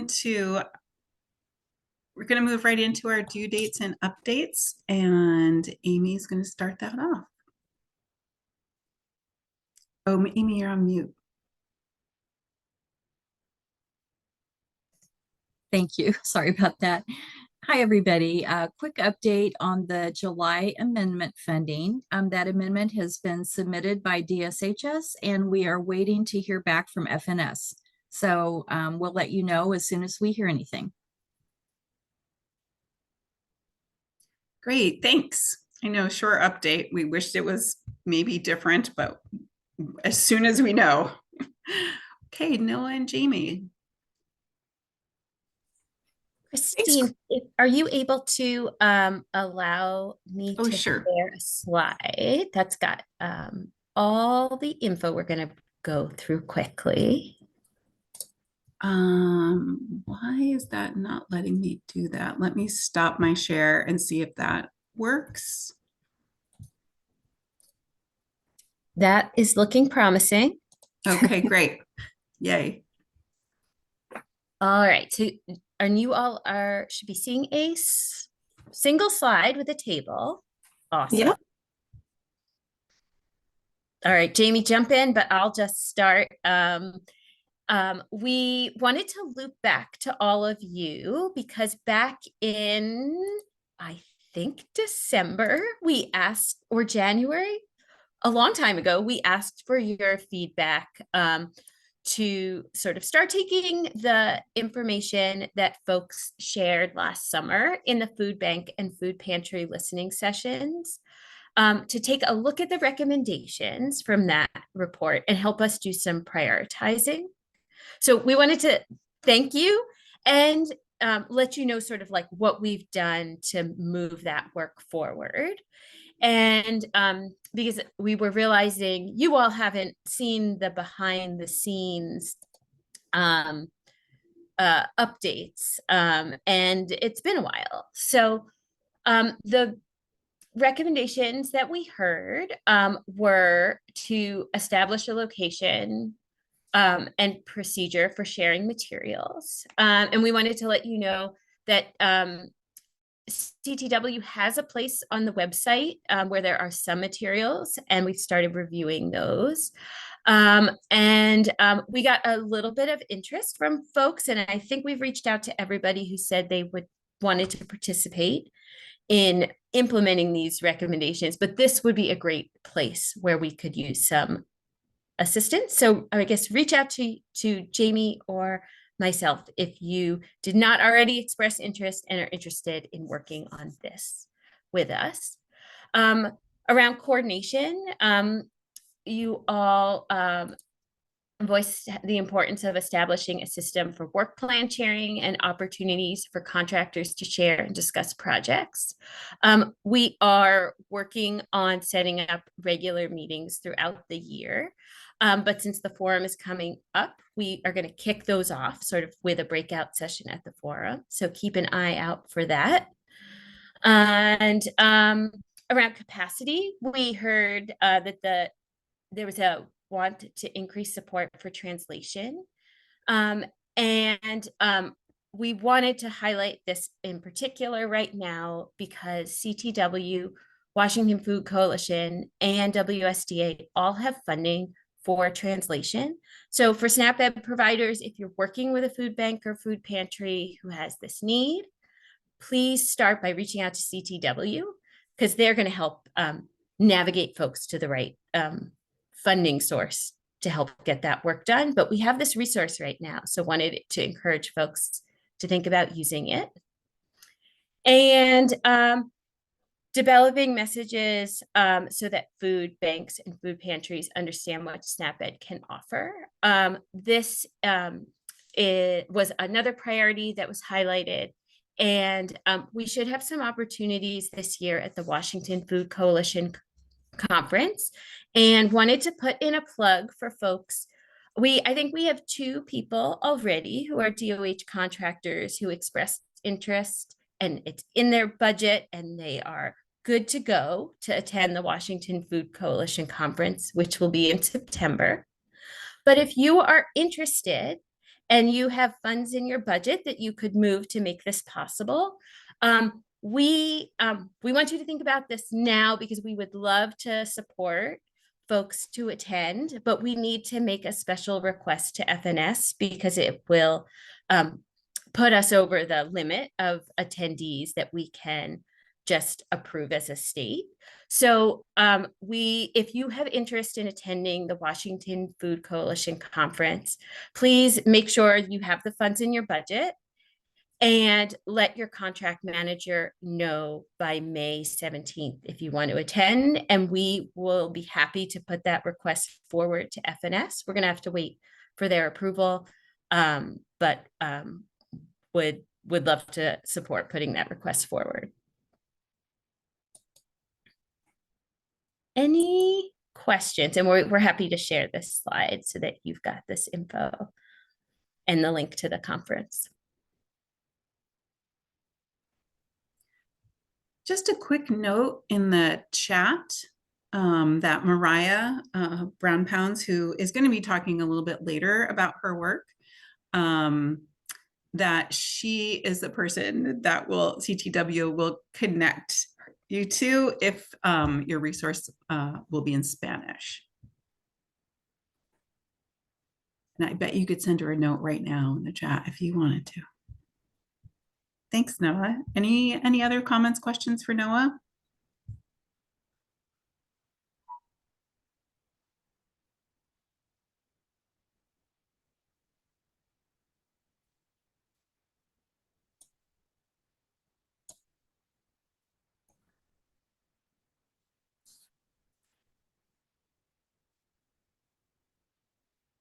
to we're going to move right into our due dates and updates, and Amy's going to start that off. Oh, Amy, you're on mute. Thank you. Sorry about that. Hi, everybody. Quick update on the July amendment funding. That amendment has been submitted by DSHS, and we are waiting to hear back from FNS. So we'll let you know as soon as we hear anything. Great, thanks. I know, short update. We wished it was maybe different, but as soon as we know. Okay, Noah and Jamie. Christine, are you able to allow me to Sure. share a slide that's got all the info we're going to go through quickly? Why is that not letting me do that? Let me stop my share and see if that works. That is looking promising. Okay, great. Yay. All right. So, and you all should be seeing a single slide with a table. Awesome. Yep. All right, Jamie, jump in, but I'll just start. We wanted to loop back to all of you because back in, I think, December, we asked, or January, a long time ago, we asked for your feedback to sort of start taking the information that folks shared last summer in the food bank and food pantry listening sessions, to take a look at the recommendations from that report and help us do some prioritizing. So we wanted to thank you and let you know sort of like what we've done to move that work forward. And because we were realizing you all haven't seen the behind the scenes updates, and it's been a while. So the recommendations that we heard were to establish a location and procedure for sharing materials. And we wanted to let you know that CTW has a place on the website where there are some materials, and we've started reviewing those. And we got a little bit of interest from folks, and I think we've reached out to everybody who said they wanted to participate in implementing these recommendations, but this would be a great place where we could use some assistance. So I guess reach out to Jamie or myself if you did not already express interest and are interested in working on this with us. Around coordination, you all voiced the importance of establishing a system for work plan sharing and opportunities for contractors to share and discuss projects. We are working on setting up regular meetings throughout the year. But since the forum is coming up, we are going to kick those off sort of with a breakout session at the forum. So keep an eye out for that. And around capacity, we heard that there was a want to increase support for translation. And we wanted to highlight this in particular right now because CTW, Washington Food Coalition, and WSDA all have funding for translation. So for SNAP-Ed providers, if you're working with a food bank or food pantry who has this need, please start by reaching out to CTW because they're going to help navigate folks to the right funding source to help get that work done. But we have this resource right now, so wanted to encourage folks to think about using it. And developing messages so that food banks and food pantries understand what SNAP-Ed can offer. This was another priority that was highlighted. And we should have some opportunities this year at the Washington Food Coalition conference, and wanted to put in a plug for folks. I think we have 2 people already who are DOH contractors who expressed interest, and it's in their budget, and they are good to go to attend the Washington Food Coalition conference, which will be in September. But if you are interested and you have funds in your budget that you could move to make this possible, we want you to think about this now, because we would love to support folks to attend, but we need to make a special request to FNS because it will put us over the limit of attendees that we can just approve as a state. So if you have interest in attending the Washington Food Coalition Conference, please make sure you have the funds in your budget and let your contract manager know by May 17th if you want to attend, and we will be happy to put that request forward to FNS. We're going to have to wait for their approval, but would love to support putting that request forward. Any questions? And we're happy to share this slide so that you've got this info and the link to the conference. Just a quick note in the chat that Mariah Brown Pounds, who is going to be talking a little bit later about her work, that she is the person that CTW will connect you to if your resource will be in Spanish. And I bet you could send her a note right now in the chat if you wanted to. Thanks, Noah. Any other comments, questions for Noah?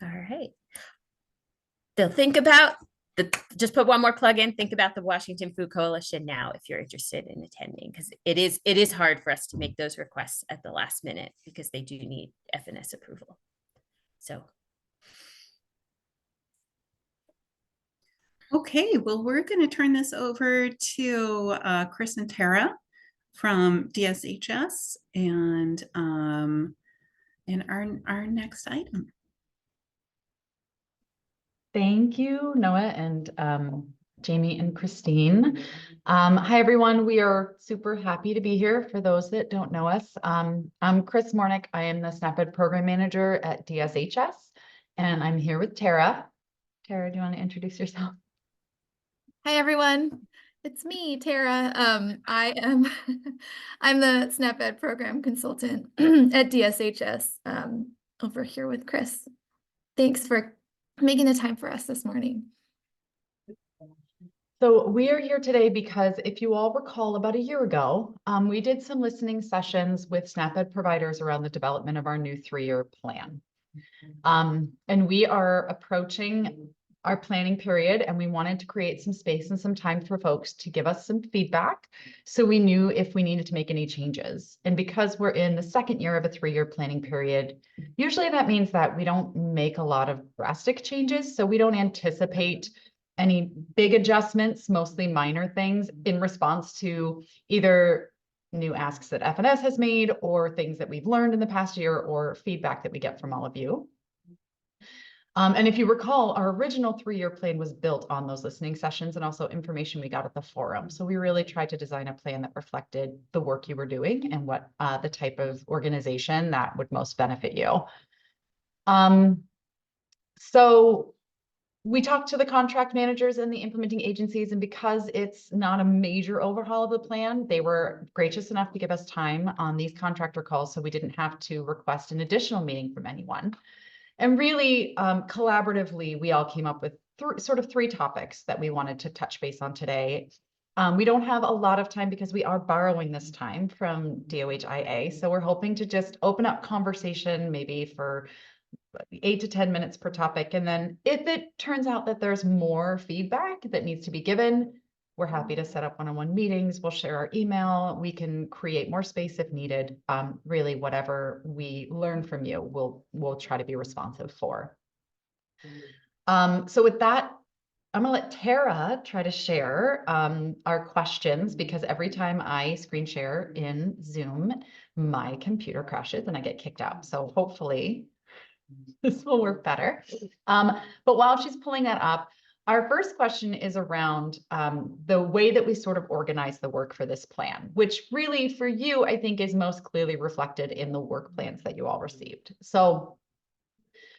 All right. They'll think about just put one more plug in, think about the Washington Food Coalition now if you're interested in attending, because it is hard for us to make those requests at the last minute because they do need FNS approval. So. Okay, well, we're going to turn this over to Chris and Tara from DSHS and our next item. Thank you, Noah and Jamie and Christine. Hi, everyone. We are super happy to be here. For those that don't know us, I'm Chris Mornick. I am the SNAP-Ed program manager at DSHS, and I'm here with Tara. Tara, do you want to introduce yourself? Hi, everyone. It's me, Tara. I'm the SNAP-Ed program consultant at DSHS over here with Chris. Thanks for making the time for us this morning. So we are here today because if you all recall, about a year ago, we did some listening sessions with SNAP-Ed providers around the development of our new 3-year plan. And we are approaching our planning period, and we wanted to create some space and some time for folks to give us some feedback, so we knew if we needed to make any changes. And because we're in the second year of a 3-year planning period, usually that means that we don't make a lot of drastic changes. So we don't anticipate any big adjustments, mostly minor things in response to either new asks that FNS has made or things that we've learned in the past year or feedback that we get from all of you. And if you recall, our original 3-year plan was built on those listening sessions and also information we got at the forum. So we really tried to design a plan that reflected the work you were doing and what the type of organization that would most benefit you. So we talked to the contract managers and the implementing agencies, and because it's not a major overhaul of the plan, they were gracious enough to give us time on these contractor calls, so we didn't have to request an additional meeting from anyone. And really, collaboratively, we all came up with three topics that we wanted to touch base on today. We don't have a lot of time because we are borrowing this time from DOHIA. So we're hoping to just open up conversation maybe for 8 to 10 minutes per topic. And then if it turns out that there's more feedback that needs to be given, we're happy to set up one-on-one meetings. We'll share our email. We can create more space if needed. Really, whatever we learn from you, we'll try to be responsive for. So with that, I'm gonna let Tara try to share our questions, because every time I screen share in Zoom, my computer crashes and I get kicked out. So hopefully This will work better. But while she's pulling that up, our first question is around the way that we sort of organize the work for this plan, which really for you, I think is most clearly reflected in the work plans that you all received. So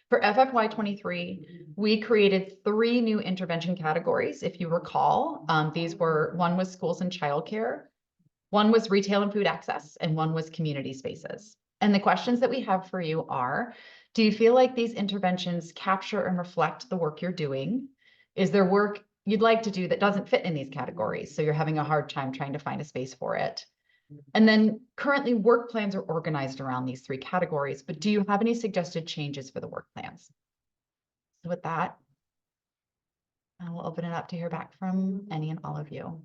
for FFY 23, we created 3 new intervention categories. If you recall, one was schools and childcare, one was retail and food access, and one was community spaces. And the questions that we have for you are, do you feel like these interventions capture and reflect the work you're doing? Is there work you'd like to do that doesn't fit in these categories? So you're having a hard time trying to find a space for it. And then currently work plans are organized around these 3 categories, but do you have any suggested changes for the work plans? So with that, I will open it up to hear back from any and all of you.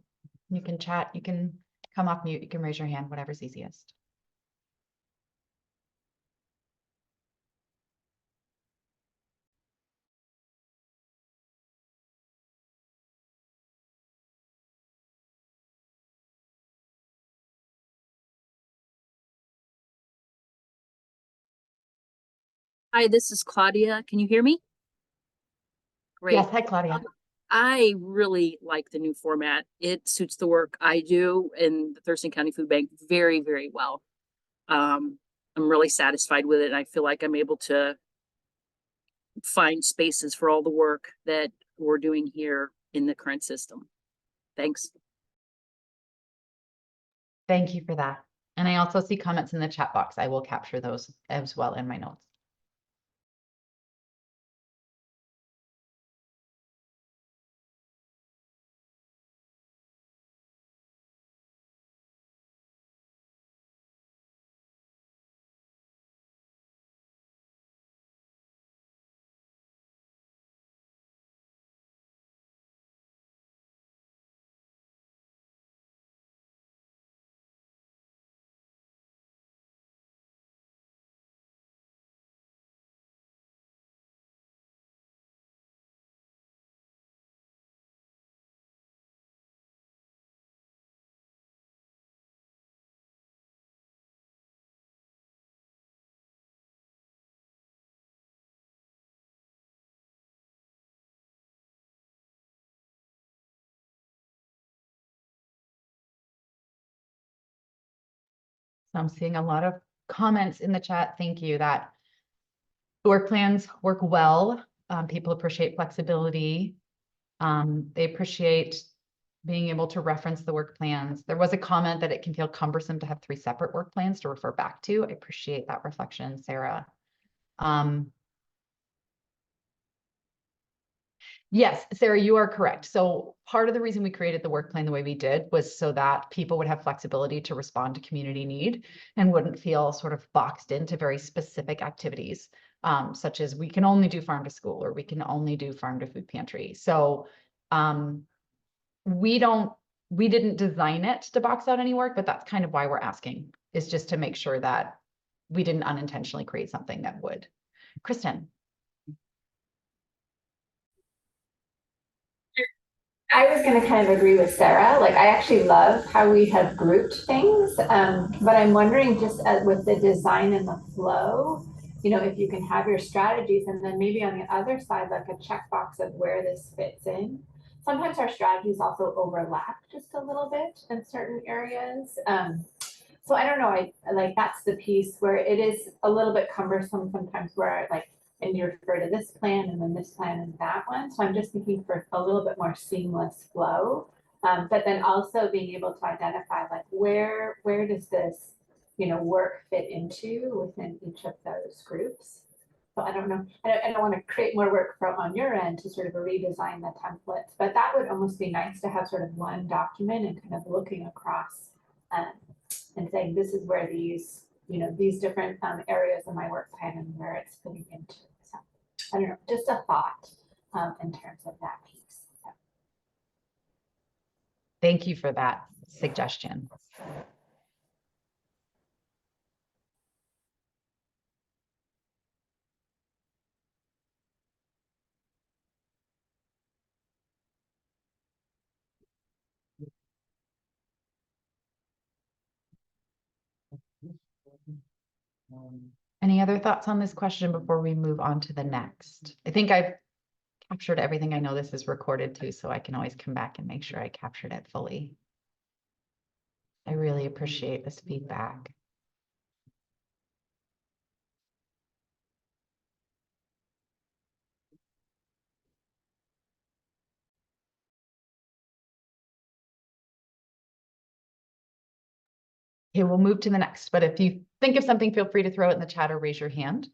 You can chat, you can come off mute, you can raise your hand, whatever's easiest. Hi, this is Claudia. Can you hear me? Great. Yes, hi Claudia. I really like the new format. It suits the work I do in the Thurston County Food Bank very, very well. I'm really satisfied with it, and I feel like I'm able to find spaces for all the work that we're doing here in the current system. Thanks. Thank you for that. And I also see comments in the chat box. I will capture those as well in my notes. So I'm seeing a lot of comments in the chat. Thank you. That work plans work well. People appreciate flexibility. They appreciate being able to reference the work plans. There was a comment that it can feel cumbersome to have 3 separate work plans to refer back to. I appreciate that reflection, Sarah. Yes, Sarah, you are correct. So part of the reason we created the work plan the way we did was so that people would have flexibility to respond to community need and wouldn't feel sort of boxed into very specific activities, such as we can only do farm to school or we can only do farm to food pantry. So we didn't design it to box out any work, but that's kind of why we're asking, is just to make sure that we didn't unintentionally create something that would. Kristen. I was going to kind of agree with Sarah. Like, I actually love how we have grouped things, but I'm wondering just with the design and the flow, you know, if you can have your strategies and then maybe on the other side, like a checkbox of where this fits in. Sometimes our strategies also overlap just a little bit in certain areas. So I don't know, I like that's the piece where it is a little bit cumbersome sometimes where like, and you refer to this plan and then this plan and that one. So I'm just thinking for a little bit more seamless flow. But then also being able to identify like where does this, you know, work fit into within each of those groups. So I don't know, I don't want to create more work on your end to sort of redesign the templates, but that would almost be nice to have sort of one document and kind of looking across and saying, this is where these, you know, these different areas of my work plan and where it's fitting into. So I don't know, just a thought in terms of that piece. So. Thank you for that suggestion. Any other thoughts on this question before we move on to the next? I think I've captured everything. I know this is recorded too, so I can always come back and make sure I captured it fully. I really appreciate this feedback. Okay, we'll move to the next, but if you think of something, feel free to throw it in the chat or raise your hand.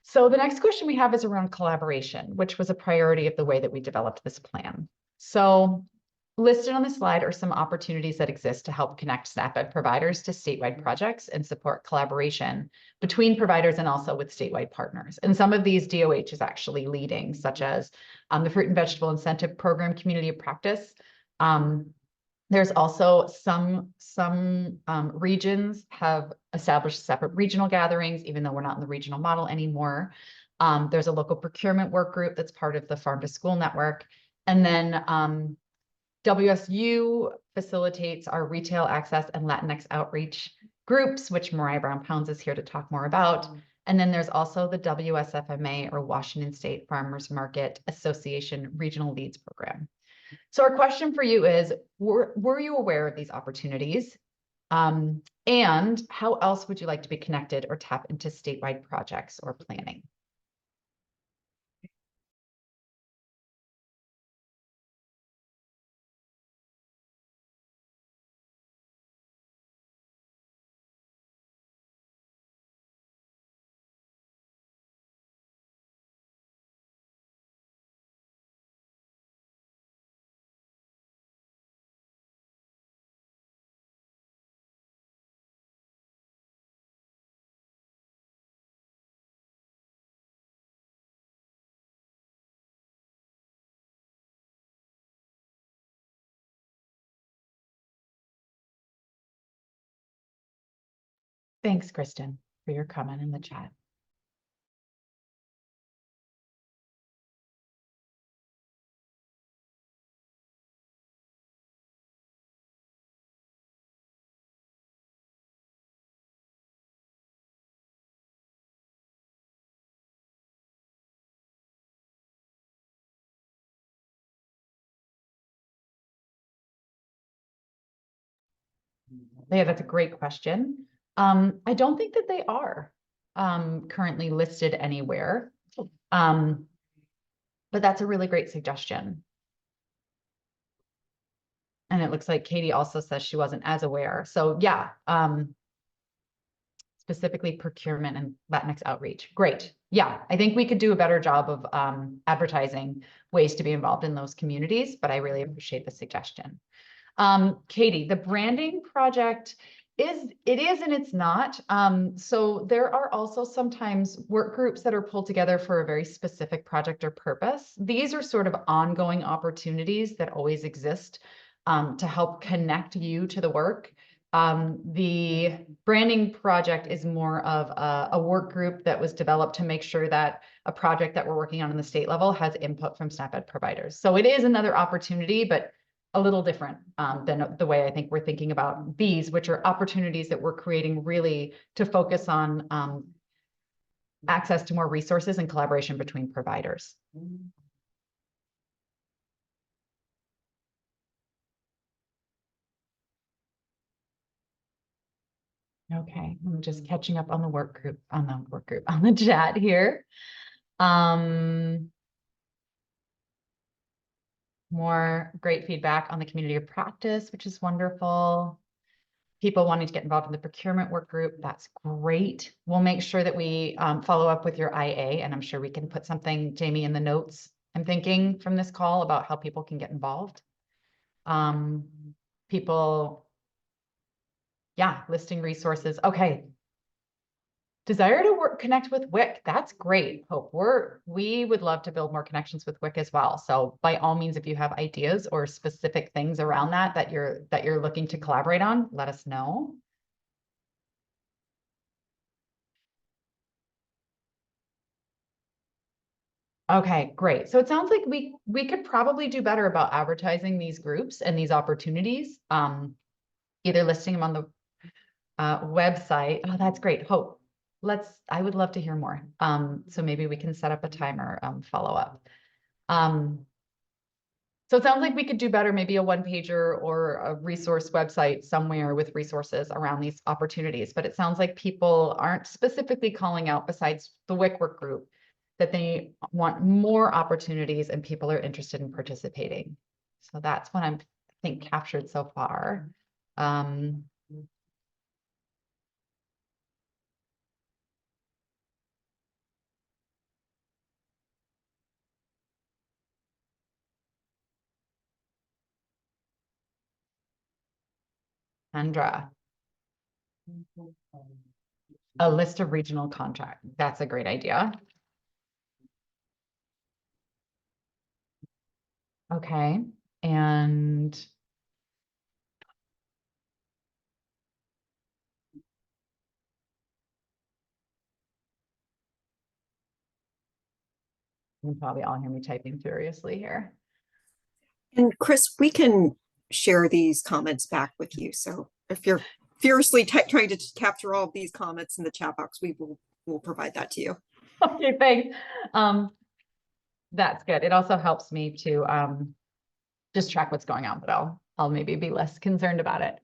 So the next question we have is around collaboration, which was a priority of the way that we developed this plan. So listed on the slide are some opportunities that exist to help connect SNAP-Ed providers to statewide projects and support collaboration between providers and also with statewide partners. And some of these DOH is actually leading, such as the Fruit and Vegetable Incentive Program Community of Practice. There's also some regions have established separate regional gatherings, even though we're not in the regional model anymore. There's a local procurement work group that's part of the Farm to School network. And then WSU facilitates our retail access and Latinx outreach groups, which Mariah Brown-Pounds is here to talk more about. And then there's also the WSFMA, or Washington State Farmers Market Association Regional Leads Program. So our question for you is, were you aware of these opportunities? And how else would you like to be connected or tap into statewide projects or planning? Thanks, Kristen, for your comment in the chat. Yeah, that's a great question. I don't think that they are currently listed anywhere. But that's a really great suggestion. And it looks like Katie also says she wasn't as aware. So yeah, specifically procurement and Latinx outreach. Great. Yeah, I think we could do a better job of advertising ways to be involved in those communities, but I really appreciate the suggestion. Katie, the branding project is and it's not. So there are also sometimes work groups that are pulled together for a very specific project or purpose. These are sort of ongoing opportunities that always exist to help connect you to the work. The branding project is more of a work group that was developed to make sure that a project that we're working on the state level has input from SNAP-Ed providers. So it is another opportunity, but a little different than the way I think we're thinking about these, which are opportunities that we're creating really to focus on access to more resources and collaboration between providers. Okay, I'm just catching up on the work group, on the chat here. More great feedback on the community of practice, which is wonderful. People wanting to get involved in the procurement work group, that's great. We'll make sure that we follow up with your IA, and I'm sure we can put something, Jamie, in the notes, I'm thinking, from this call about how people can get involved. People, yeah, listing resources. Okay. Desire to connect with WIC. That's great, Hope. We would love to build more connections with WIC as well. So by all means, if you have ideas or specific things around that you're looking to collaborate on, let us know. Okay, great. So it sounds like we could probably do better about advertising these groups and these opportunities, either listing them on the website. Oh, that's great. Hope. I would love to hear more. So maybe we can set up a timer, follow up. So it sounds like we could do better, maybe a one pager or a resource website somewhere with resources around these opportunities. But it sounds like people aren't specifically calling out, besides the WIC work group, that they want more opportunities and people are interested in participating. So that's what I think captured so far. Kendra. A list of regional contract. That's a great idea. Okay, and you can probably all hear me typing furiously here. And Chris, we can share these comments back with you. So if you're furiously trying to capture all of these comments in the chat box, we'll provide that to you. Okay, thanks. That's good. It also helps me to just track what's going on, but I'll maybe be less concerned about it.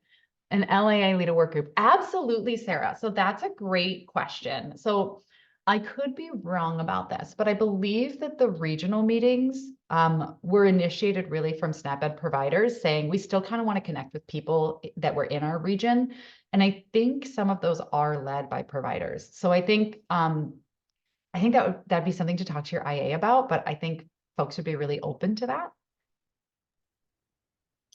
An LAA lead a work group. Absolutely, Sarah. So that's a great question. So I could be wrong about this, but I believe that the regional meetings were initiated really from SNAP-Ed providers saying we still kind of want to connect with people that were in our region. And I think some of those are led by providers. So I think that'd be something to talk to your IA about, but I think folks would be really open to that.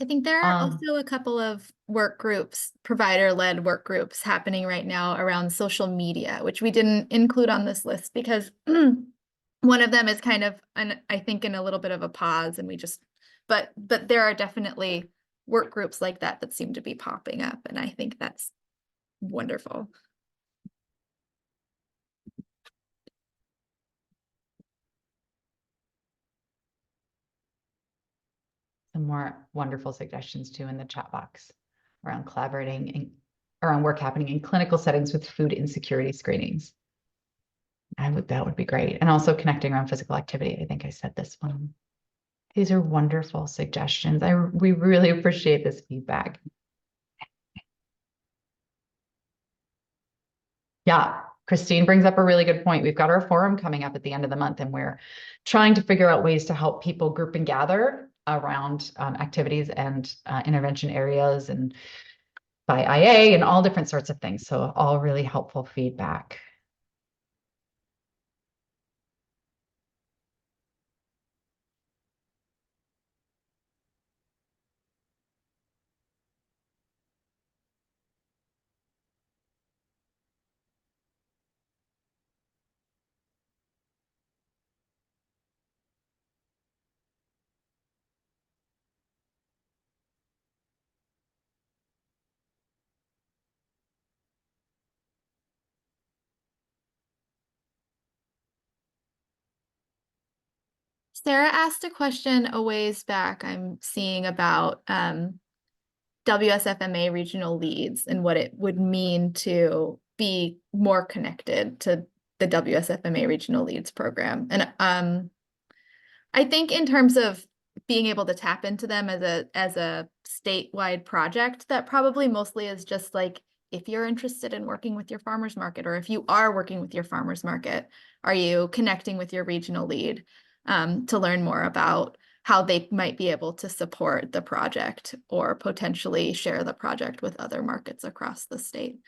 I think there are also a couple of work groups, provider-led work groups happening right now around social media, which we didn't include on this list because one of them is kind of, I think, in a little bit of a pause, and but there are definitely work groups like that that seem to be popping up, and I think that's wonderful. Some more wonderful suggestions too in the chat box around collaborating and around work happening in clinical settings with food insecurity screenings. That would be great. And also connecting around physical activity. I think I said this one. These are wonderful suggestions. We really appreciate this feedback. Yeah, Christine brings up a really good point. We've got our forum coming up at the end of the month, and we're trying to figure out ways to help people group and gather around activities and intervention areas and by IA and all different sorts of things. So all really helpful feedback. Sarah asked a question a ways back I'm seeing about WSFMA regional leads and what it would mean to be more connected to the WSFMA regional leads program. And I think in terms of being able to tap into them as a statewide project, that probably mostly is just like, if you're interested in working with your farmers market, or if you are working with your farmers market, are you connecting with your regional lead to learn more about how they might be able to support the project or potentially share the project with other markets across the state.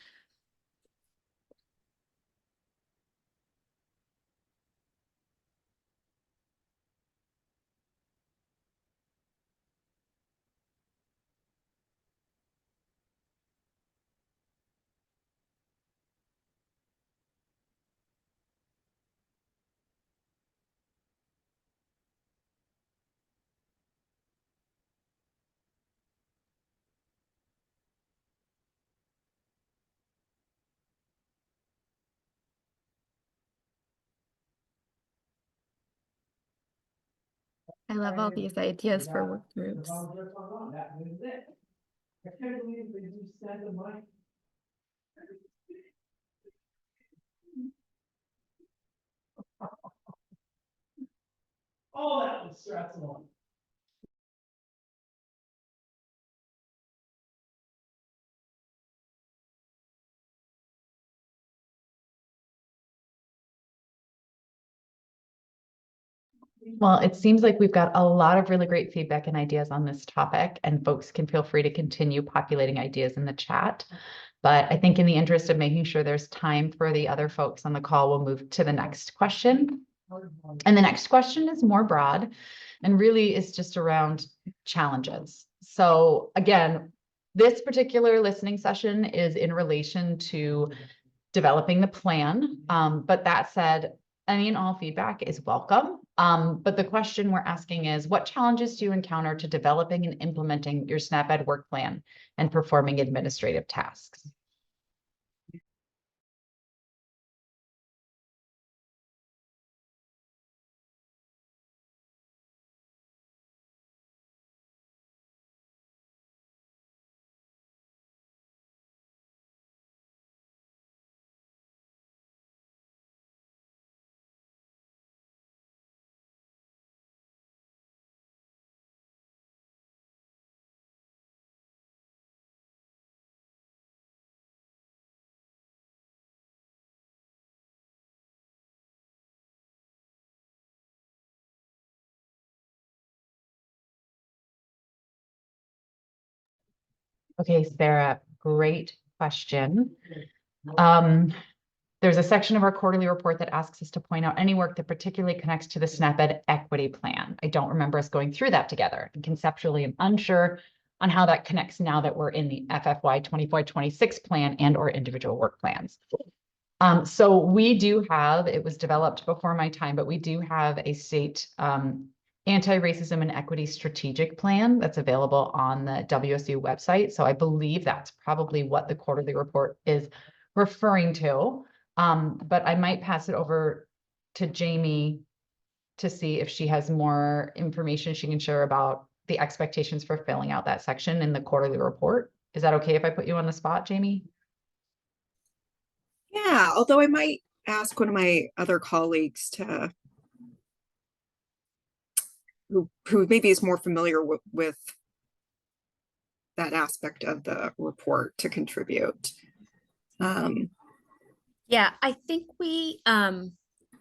I love all these ideas for work groups. Oh, that was stressful. Well, it seems like we've got a lot of really great feedback and ideas on this topic, and folks can feel free to continue populating ideas in the chat. But I think in the interest of making sure there's time for the other folks on the call, we'll move to the next question. And the next question is more broad and really is just around challenges. So again, this particular listening session is in relation to developing the plan. But that said, any and all feedback is welcome. But the question we're asking is, what challenges do you encounter to developing and implementing your SNAP-Ed work plan and performing administrative tasks? Okay, Sarah, great question. There's a section of our quarterly report that asks us to point out any work that particularly connects to the SNAP-Ed equity plan. I don't remember us going through that together. And conceptually, I'm unsure on how that connects now that we're in the FFY 24-26 plan and or individual work plans. So we do have, it was developed before my time, but we do have a state anti-racism and equity strategic plan that's available on the WSU website. So I believe that's probably what the quarterly report is referring to. But I might pass it over to Jamie to see if she has more information she can share about the expectations for filling out that section in the quarterly report. Is that okay if I put you on the spot, Jamie? Yeah, although I might ask one of my other colleagues to who maybe is more familiar with that aspect of the report to contribute. Yeah, I think we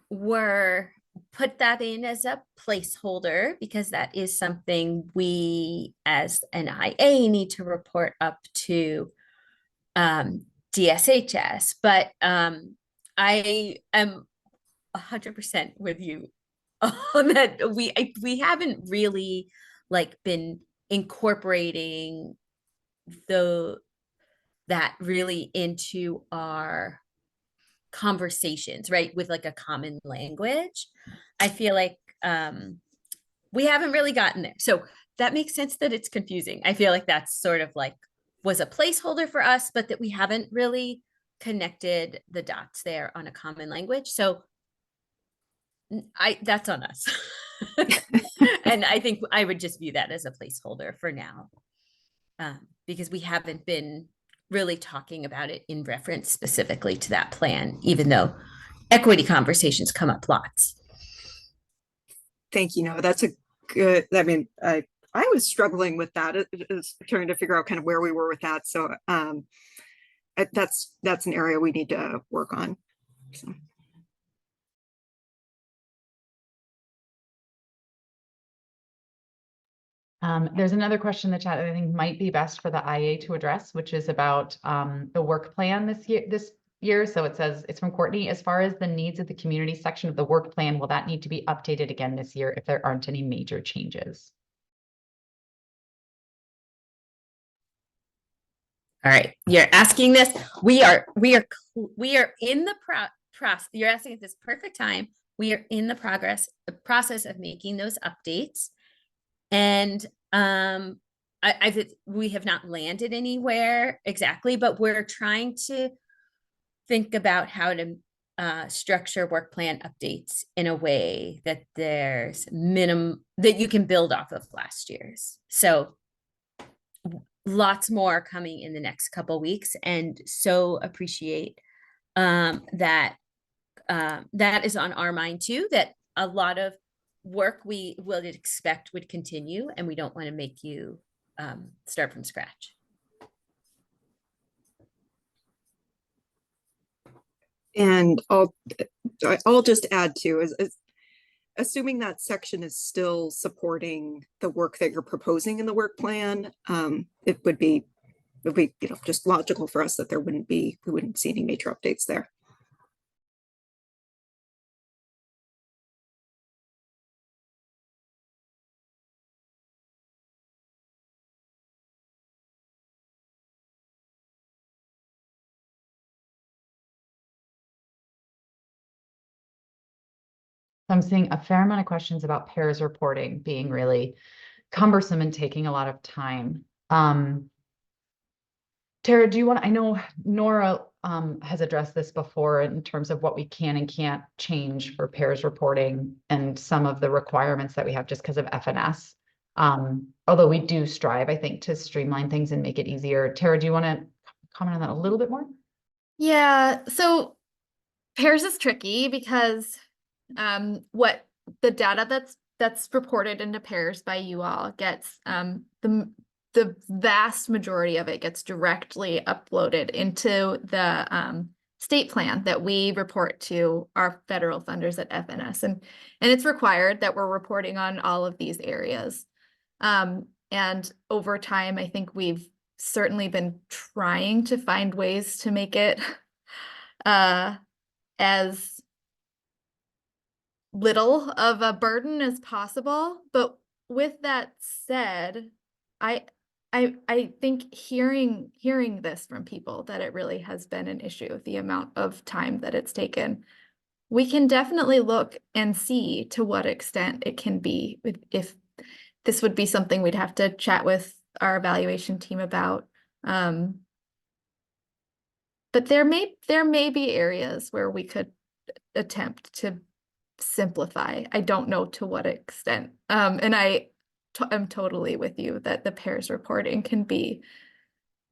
were put that in as a placeholder because that is something we as an IA need to report up to DSHS. But I am 100% with you on that. We haven't really like been incorporating that really into our conversations, right? With like a common language. I feel like we haven't really gotten there. So that makes sense that it's confusing. I feel like that's sort of like was a placeholder for us, but that we haven't really connected the dots there on a common language. So that's on us. And I think I would just view that as a placeholder for now, because we haven't been really talking about it in reference specifically to that plan, even though equity conversations come up lots. Thank you. No, that's a good, I mean, I was struggling with that, trying to figure out kind of where we were with that. So that's an area we need to work on. So. There's another question in the chat that I think might be best for the IA to address, which is about the work plan this year. So it says, it's from Courtney, as far as the needs of the community section of the work plan, will that need to be updated again this year if there aren't any major changes? All right, you're asking this. We are in the process. You're asking at this perfect time. We are in the process of making those updates. And we have not landed anywhere exactly, but we're trying to think about how to structure work plan updates in a way that there's that you can build off of last year's. So lots more coming in the next couple weeks, and so appreciate that that is on our mind too, that a lot of work we would expect would continue, and we don't want to make you start from scratch. And I'll just add too, is assuming that section is still supporting the work that you're proposing in the work plan, it would be, just logical for us that we wouldn't see any major updates there. I'm seeing a fair amount of questions about pairs reporting being really cumbersome and taking a lot of time. Tara, do you want, I know Nora has addressed this before in terms of what we can and can't change for pairs reporting and some of the requirements that we have just because of FNS. Although we do strive, I think, to streamline things and make it easier. Tara, do you want to comment on that a little bit more? Yeah, so pairs is tricky because what the data that's reported into pairs by you all gets the vast majority of it gets directly uploaded into the state plan that we report to our federal funders at FNS, and it's required that we're reporting on all of these areas. And over time, I think we've certainly been trying to find ways to make it as little of a burden as possible. But with that said, I think hearing this from people that it really has been an issue, the amount of time that it's taken, we can definitely look and see to what extent it can be, if this would be something we'd have to chat with our evaluation team about. But there may be areas where we could attempt to simplify. I don't know to what extent. And I'm totally with you that the pairs reporting can be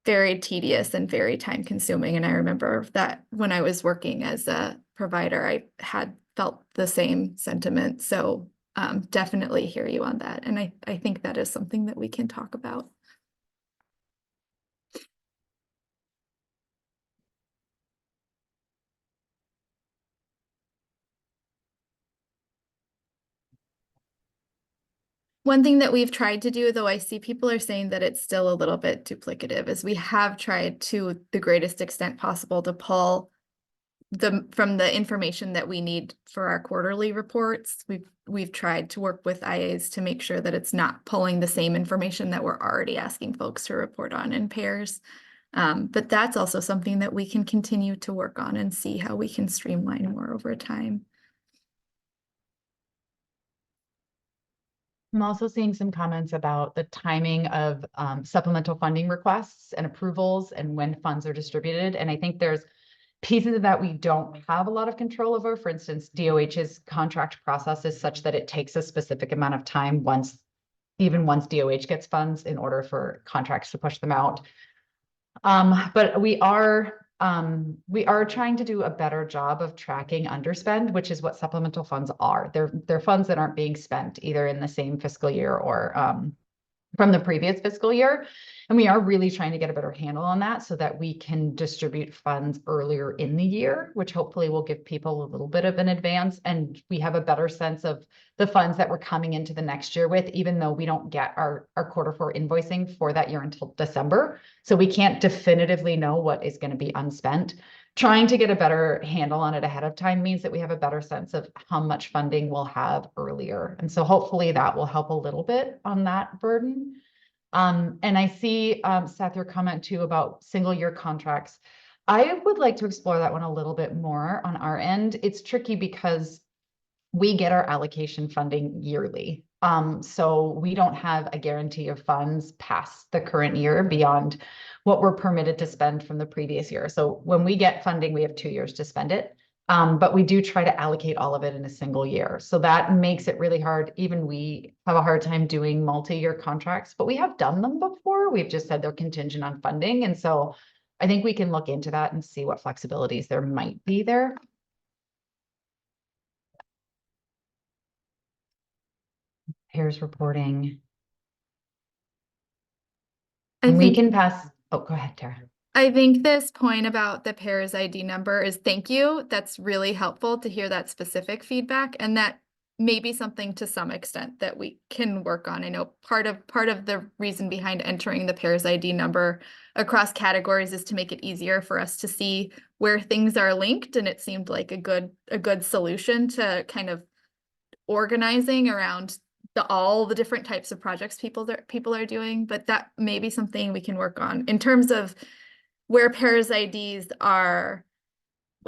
very tedious and very time consuming. And I remember that when I was working as a provider, I had felt the same sentiment. So definitely hear you on that. And I think that is something that we can talk about. One thing that we've tried to do, though I see people are saying that it's still a little bit duplicative, is we have tried to the greatest extent possible to pull from the information that we need for our quarterly reports. We've tried to work with IAs to make sure that it's not pulling the same information that we're already asking folks to report on in pairs. But that's also something that we can continue to work on and see how we can streamline more over time. I'm also seeing some comments about the timing of supplemental funding requests and approvals and when funds are distributed. And I think there's pieces of that we don't have a lot of control over. For instance, DOH's contract process is such that it takes a specific amount of time even once DOH gets funds in order for contracts to push them out. But we are trying to do a better job of tracking underspend, which is what supplemental funds are. They're funds that aren't being spent either in the same fiscal year or from the previous fiscal year. And we are really trying to get a better handle on that so that we can distribute funds earlier in the year, which hopefully will give people a little bit of an advance. And we have a better sense of the funds that we're coming into the next year with, even though we don't get our Q4 invoicing for that year until December. So we can't definitively know what is going to be unspent. Trying to get a better handle on it ahead of time means that we have a better sense of how much funding we'll have earlier. And so hopefully that will help a little bit on that burden. And I see, Seth, your comment too about single year contracts. I would like to explore that one a little bit more on our end. It's tricky because we get our allocation funding yearly. So we don't have a guarantee of funds past the current year beyond what we're permitted to spend from the previous year. So when we get funding, we have 2 years to spend it. But we do try to allocate all of it in a single year. So that makes it really hard. Even we have a hard time doing multi-year contracts, but we have done them before. We've just said they're contingent on funding. And so I think we can look into that and see what flexibilities there might be there. Pairs reporting. I And we think can pass, oh, go ahead, Tara. I think this point about the pairs ID number is thank you. That's really helpful to hear that specific feedback, and that may be something to some extent that we can work on. I know part of the reason behind entering the pairs ID number across categories is to make it easier for us to see where things are linked, and it seemed like a good solution to kind of organizing around all the different types of projects people are doing. But that may be something we can work on in terms of where pairs IDs are,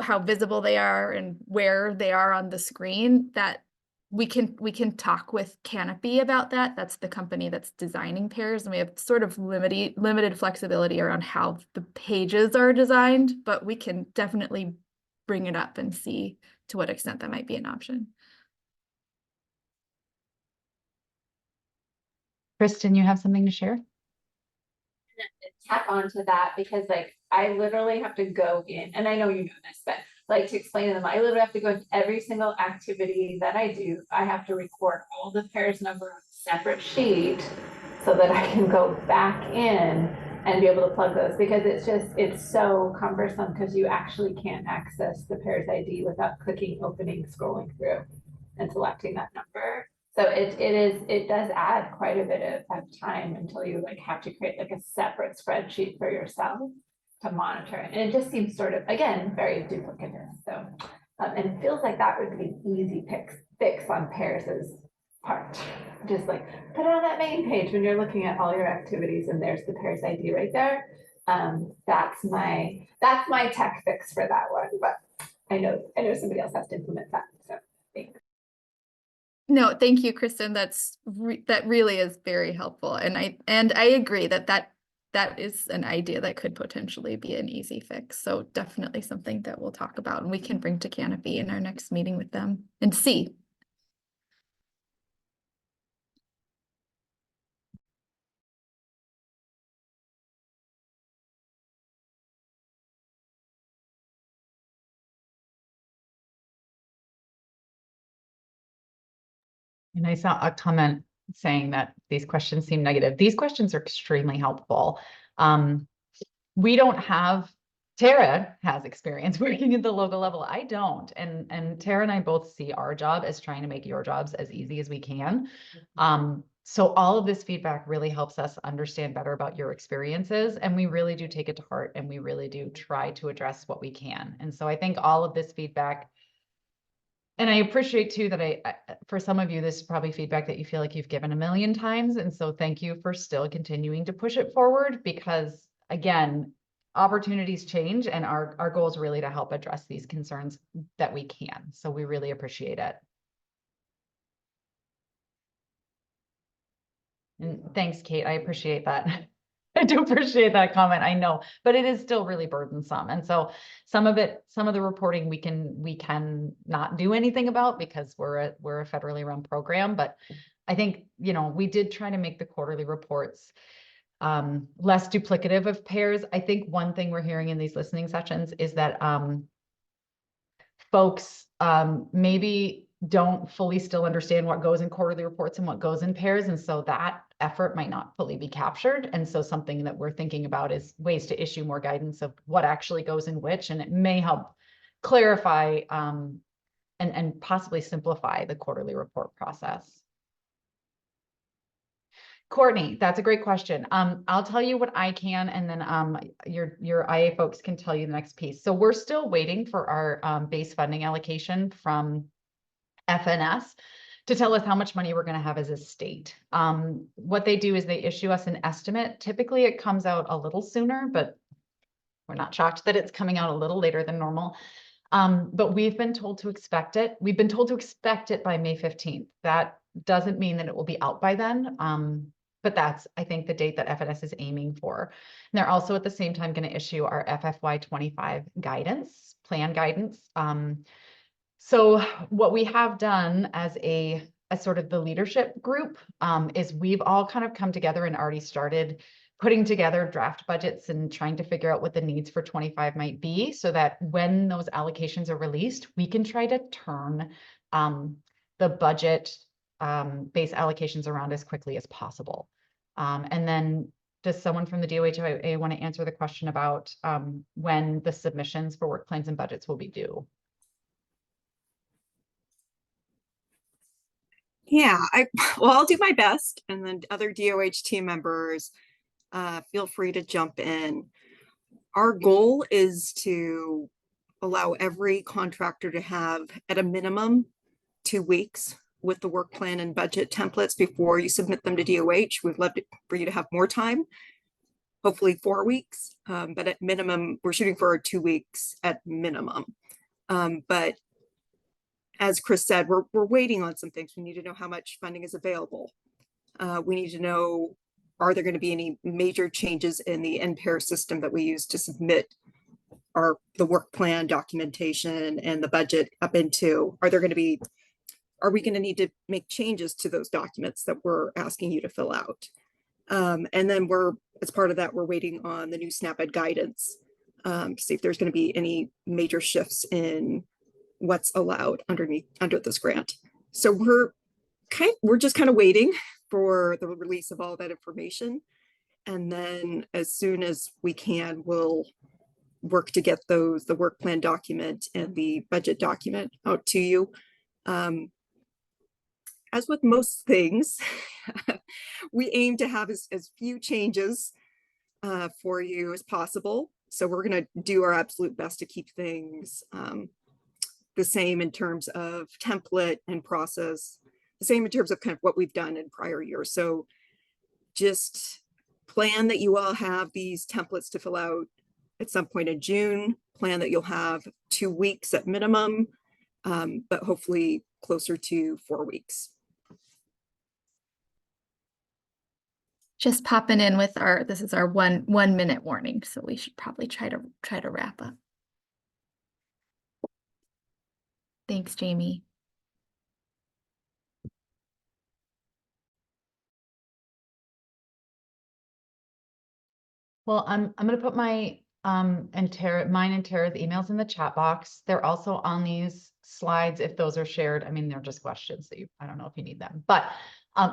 how visible they are and where they are on the screen, that we can talk with Canopy about that. That's the company that's designing pairs, and we have sort of limited flexibility around how the pages are designed, but we can definitely bring it up and see to what extent that might be an option. Kristen, you have something to share? Tap onto that, because like I literally have to go in, and I know you know this, but like to explain to them, I literally have to go into every single activity that I do. I have to record all the pairs number on a separate sheet so that I can go back in and be able to plug those, because it's so cumbersome, because you actually can't access the pairs ID without clicking, opening, scrolling through and selecting that number. So it does add quite a bit of time until you like have to create like a separate spreadsheet for yourself to monitor it. And it just seems sort of, again, very duplicative. So, and it feels like that would be an easy fix on Pairs's part. Just like put it on that main page when you're looking at all your activities, and there's the Pairs ID right there. That's my tech fix for that one, but I know somebody else has to implement that. So thanks. No, thank you, Kristen. That really is very helpful. And I agree that is an idea that could potentially be an easy fix. So definitely something that we'll talk about and we can bring to Canopy in our next meeting with them and see. And I saw a comment saying that these questions seem negative. These questions are extremely helpful. We don't have, Tara has experience working at the local level. I don't. And Tara and I both see our job as trying to make your jobs as easy as we can. So all of this feedback really helps us understand better about your experiences. And we really do take it to heart, and we really do try to address what we can. And so I think all of this feedback, and I appreciate too that for some of you, this is probably feedback that you feel like you've given a million times. And so thank you for still continuing to push it forward, because again, opportunities change, and our goal is really to help address these concerns that we can. So we really appreciate it. And thanks, Kate. I appreciate that. I do appreciate that comment. I know, but it is still really burdensome. And so some of the reporting we can not do anything about, because we're a federally run program. But I think, we did try to make the quarterly reports less duplicative of pairs. I think one thing we're hearing in these listening sessions is that folks maybe don't fully still understand what goes in quarterly reports and what goes in pairs. And so that effort might not fully be captured. And so something that we're thinking about is ways to issue more guidance of what actually goes in which, and it may help clarify and possibly simplify the quarterly report process. Courtney, that's a great question. I'll tell you what I can, and then your IA folks can tell you the next piece. So we're still waiting for our base funding allocation from FNS to tell us how much money we're going to have as a state. What they do is they issue us an estimate. Typically it comes out a little sooner, but we're not shocked that it's coming out a little later than normal. But we've been told to expect it. We've been told to expect it by May 15th. That doesn't mean that it will be out by then. but that's, I think, the date that FNS is aiming for. And they're also at the same time going to issue our FFY 25 guidance, plan guidance. So what we have done as a sort of the leadership group is we've all kind of come together and already started putting together draft budgets and trying to figure out what the needs for 25 might be, so that when those allocations are released, we can try to turn the budget base allocations around as quickly as possible. And then does someone from the DOHA want to answer the question about when the submissions for work plans and budgets will be due? Yeah, well, I'll do my best, and then other DOH team members, feel free to jump in. Our goal is to allow every contractor to have at a minimum 2 weeks with the work plan and budget templates before you submit them to DOH. We'd love for you to have more time, hopefully 4 weeks, but at minimum, we're shooting for 2 weeks at minimum. But as Chris said, we're waiting on some things. We need to know how much funding is available. We need to know, are there going to be any major changes in the NPAIR system that we use to submit the work plan documentation and the budget up into? Are we going to need to make changes to those documents that we're asking you to fill out? And then as part of that, we're waiting on the new SNAP-Ed guidance to see if there's going to be any major shifts in what's allowed under this grant. So we're just kind of waiting for the release of all that information. And then as soon as we can, we'll work to get the work plan document and the budget document out to you. As with most things, we aim to have as few changes for you as possible. So we're going to do our absolute best to keep things the same in terms of template and process, the same in terms of kind of what we've done in prior years. So just plan that you all have these templates to fill out at some point in June, plan that you'll have 2 weeks at minimum, but hopefully closer to 4 weeks. Just popping in with this is our one minute warning, so we should probably try to wrap up. Thanks, Jamie. Well, I'm going to put mine and Tara's emails in the chat box. They're also on these slides if those are shared. I mean, they're just questions, so I don't know if you need them, but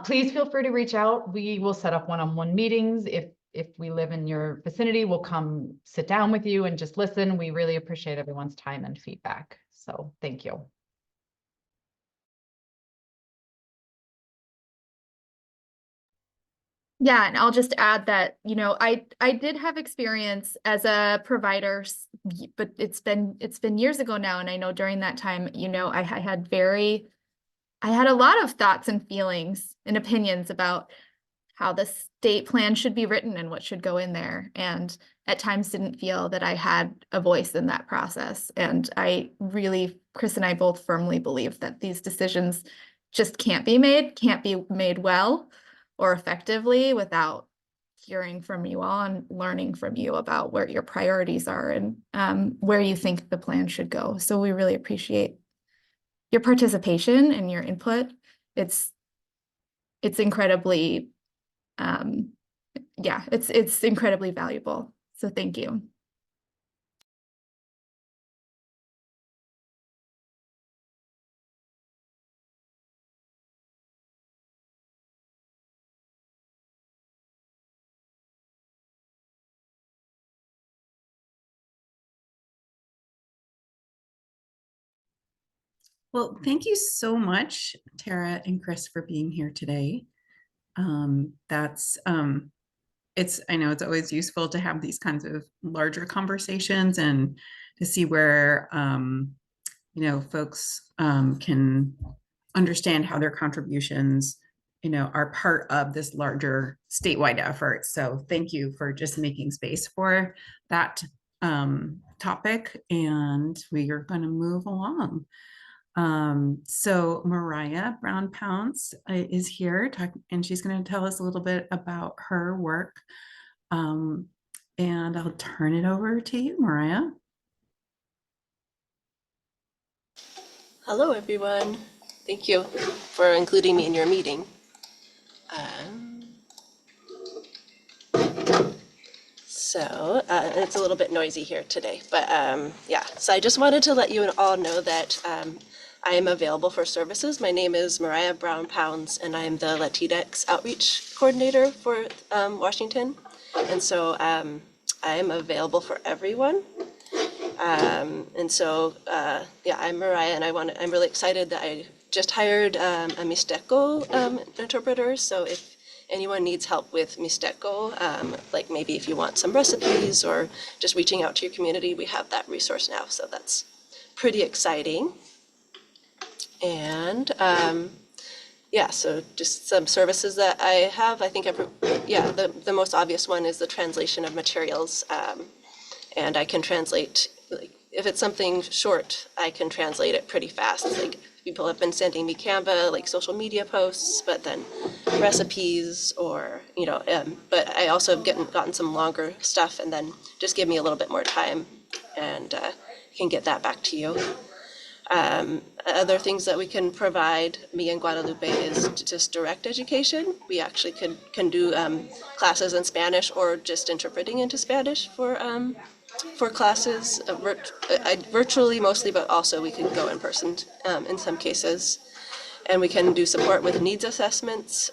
please feel free to reach out. We will set up one-on-one meetings. If we live in your vicinity, we'll come sit down with you and just listen. We really appreciate everyone's time and feedback. So thank you. Yeah, and I'll just add that, I did have experience as a provider, but it's been years ago now. And I know during that time, I had a lot of thoughts and feelings and opinions about how the state plan should be written and what should go in there. And at times didn't feel that I had a voice in that process. And Chris and I both firmly believe that these decisions just can't be made well or effectively without hearing from you all and learning from you about where your priorities are and where you think the plan should go. So we really appreciate your participation and your input. It's incredibly, it's incredibly valuable. So thank you. Well, thank you so much, Tara and Chris, for being here today. I know it's always useful to have these kinds of larger conversations and to see where, folks can understand how their contributions, are part of this larger statewide effort. So thank you for just making space for that topic, and we are going to move along. So Mariah Brown Pounds is here and she's going to tell us a little bit about her work. And I'll turn it over to you, Mariah. Hello, everyone. Thank you for including me in your meeting. It's a little bit noisy here today, but yeah. So I just wanted to let you all know that I am available for services. My name is Mariah Brown Pounds, and I am the Latinx Outreach Coordinator for Washington. And so I am available for everyone. Yeah, I'm Mariah, and I'm really excited that I just hired a Mixteco interpreter. So if anyone needs help with Mixteco, like maybe if you want some recipes or just reaching out to your community, we have that resource now. So that's pretty exciting. And yeah, so just some services that I have. I think the most obvious one is the translation of materials. And I can translate, like, if it's something short, I can translate it pretty fast. Like, people have been sending me Canva, like social media posts, but then recipes or, but I also have gotten some longer stuff, and then just give me a little bit more time and can get that back to you. Other things that we can provide, me and Guadalupe, is just direct education. We actually can do classes in Spanish or just interpreting into Spanish for classes, virtually mostly, but also we can go in person in some cases. And we can do support with needs assessments,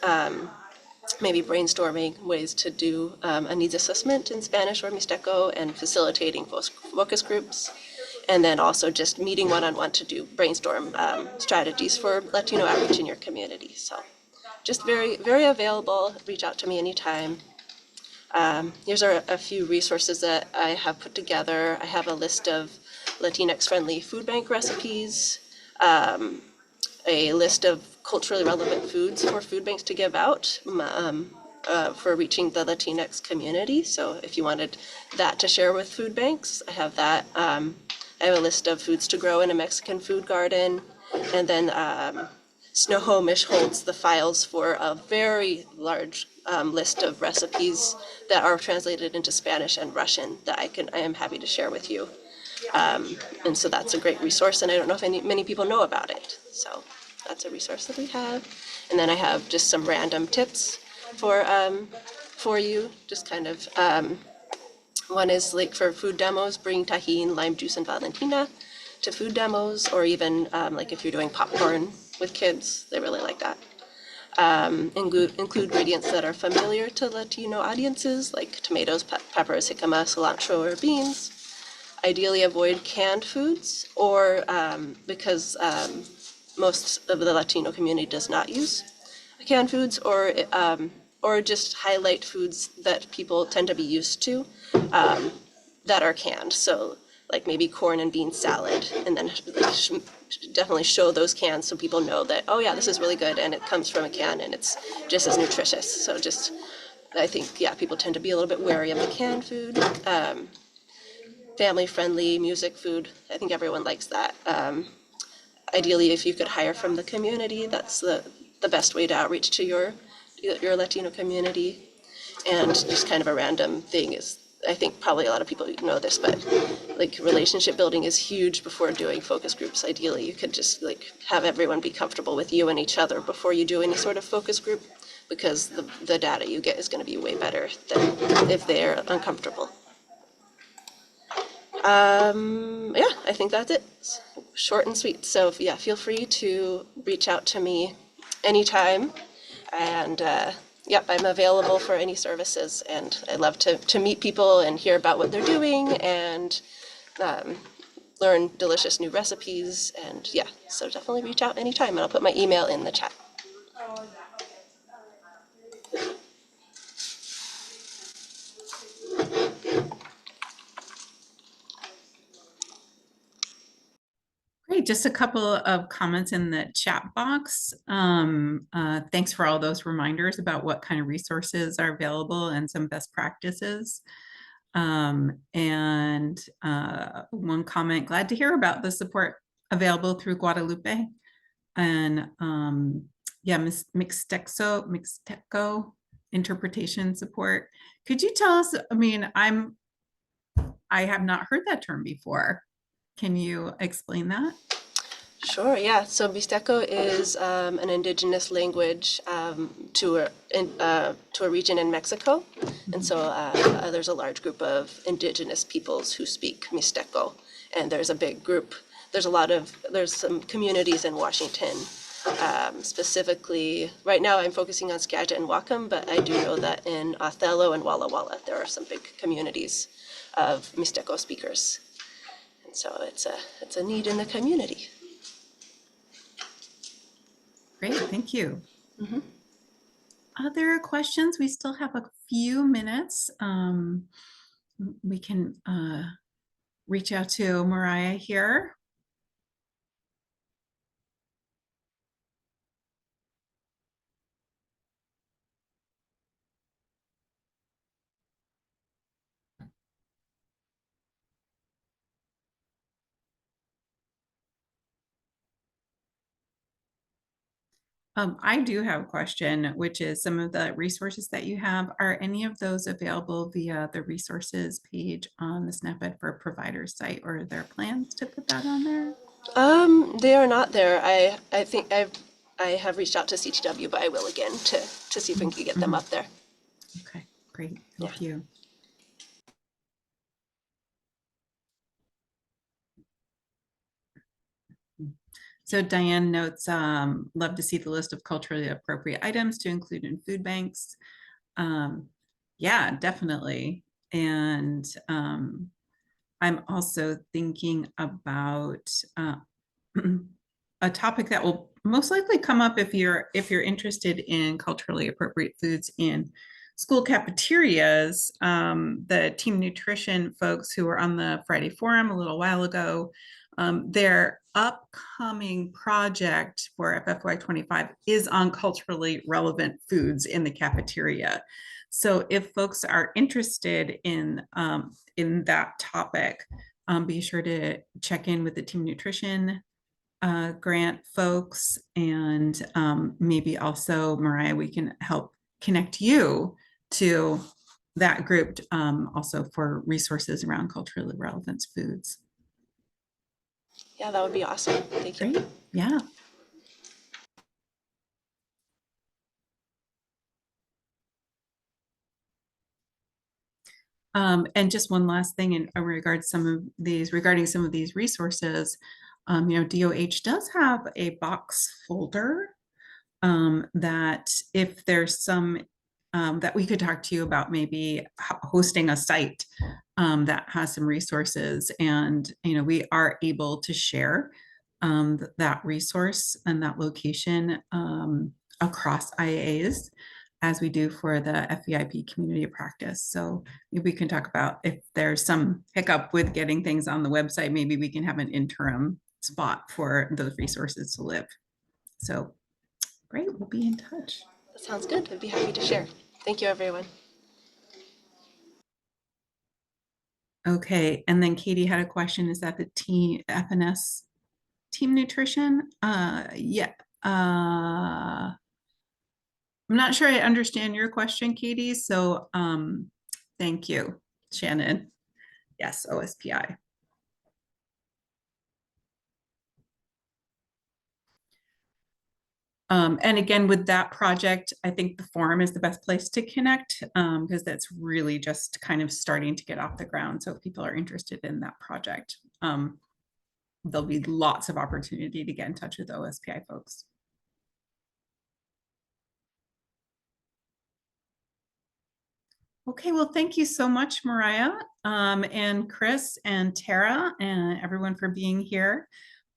maybe brainstorming ways to do a needs assessment in Spanish or Mixteco, and facilitating focus groups. And then also just meeting one-on-one to do brainstorm strategies for Latino outreach in your community. So just very, very available. Reach out to me anytime. Here's a few resources that I have put together. I have a list of Latinx-friendly food bank recipes, a list of culturally relevant foods for food banks to give out for reaching the Latinx community. So if you wanted that to share with food banks, I have that. I have a list of foods to grow in a Mexican food garden. And then Snohomish holds the files for a very large list of recipes that are translated into Spanish and Russian that I am happy to share with you. And so that's a great resource, and I don't know if many people know about it. So that's a resource that we have. And then I have just some random tips for you, just kind of, one is like for food demos, bring Tajín, lime juice, and Valentina to food demos, or even like if you're doing popcorn with kids, they really like that. Include ingredients that are familiar to Latino audiences, like tomatoes, peppers, jicama, cilantro, or beans. Ideally avoid canned foods, or because most of the Latino community does not use canned foods, or just highlight foods that people tend to be used to that are canned. So like maybe corn and bean salad, and then definitely show those cans so people know that, oh yeah, this is really good and it comes from a can and it's just as nutritious. So just, I think, yeah, people tend to be a little bit wary of the canned food. Family friendly music food, I think everyone likes that. Ideally, if you could hire from the community, that's the best way to outreach to your Latino community. And just kind of a random thing is, I think probably a lot of people know this, but like relationship building is huge before doing focus groups. Ideally, you could just like have everyone be comfortable with you and each other before you do any sort of focus group, because the data you get is going to be way better than if they're uncomfortable. Yeah, I think that's it. It's short and sweet. So yeah, feel free to reach out to me anytime. And yep, I'm available for any services, and I love to meet people and hear about what they're doing and learn delicious new recipes. And yeah, so definitely reach out anytime, and I'll put my email in the chat. Great, just a couple of comments in the chat box. Thanks for all those reminders about what kind of resources are available and some best practices. One comment, glad to hear about the support available through Guadalupe. And yeah, Mixteco interpretation support. Could you tell us, I mean, I have not heard that term before. Can you explain that? Sure, yeah. So Mixteco is an indigenous language to a region in Mexico, and so there's a large group of indigenous peoples who speak Mixteco, and there's a big group. There's some communities in Washington. Specifically, right now I'm focusing on Skagit and Whatcom, but I do know that in Othello and Walla Walla there are some big communities of Mixteco speakers, and so it's a need in the community. Great, thank you. Mhm. Other questions? We still have a few minutes. We can reach out to Mariah here. I do have a question, which is some of the resources that you have. Are any of those available via the resources page on the SNAP-Ed for Providers site, or are there plans to put that on there? They are not there. I think I have reached out to CTW, but I will again to see if we can get them up there. Okay, great, thank you. So Diane notes, love to see the list of culturally appropriate items to include in food banks. Yeah, definitely. And I'm also thinking about a topic that will most likely come up if you're interested in culturally appropriate foods in school cafeterias. The team nutrition folks who were on the Friday forum a little while ago, their upcoming project for FFY25 is on culturally relevant foods in the cafeteria. So if folks are interested in that topic, be sure to check in with the team nutrition grant folks, and maybe also, Mariah, we can help connect you to that group also for resources around culturally relevant foods. Yeah, that would be awesome. Thank you. Great. Yeah. And just one last thing in regarding some of these resources, you know, DOH does have a box folder that if there's some that we could talk to you about, maybe hosting a site that has some resources, and you know, we are able to share that resource and that location across IAs as we do for the FEIP community of practice. So maybe we can talk about if there's some hiccup with getting things on the website, maybe we can have an interim spot for those resources to live. So great, we'll be in touch. That sounds good. I'd be happy to share. Thank you, everyone. Okay, and then Katie had a question. Is that the FNS team nutrition? Yeah. I'm not sure I understand your question, Katie. So thank you, Shannon. Yes, OSPI. And again, with that project, I think the forum is the best place to connect because that's really just kind of starting to get off the ground. So if people are interested in that project, there'll be lots of opportunity to get in touch with OSPI folks. Okay, well, thank you so much, Mariah, and Chris and Tara and everyone for being here.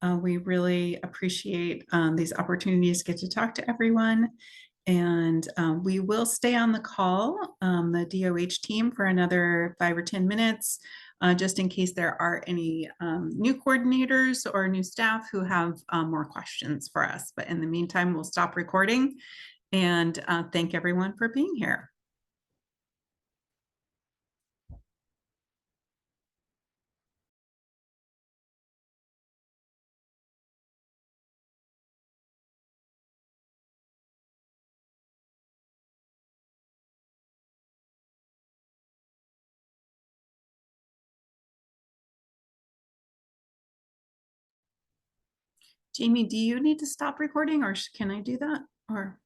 We really appreciate these opportunities to get to talk to everyone. And we will stay on the call, the DOH team, for another 5 or 10 minutes, just in case there are any new coordinators or new staff who have more questions for us. But in the meantime, we'll stop recording and thank everyone for being here. Jamie, do you need to stop recording or can I do that? Or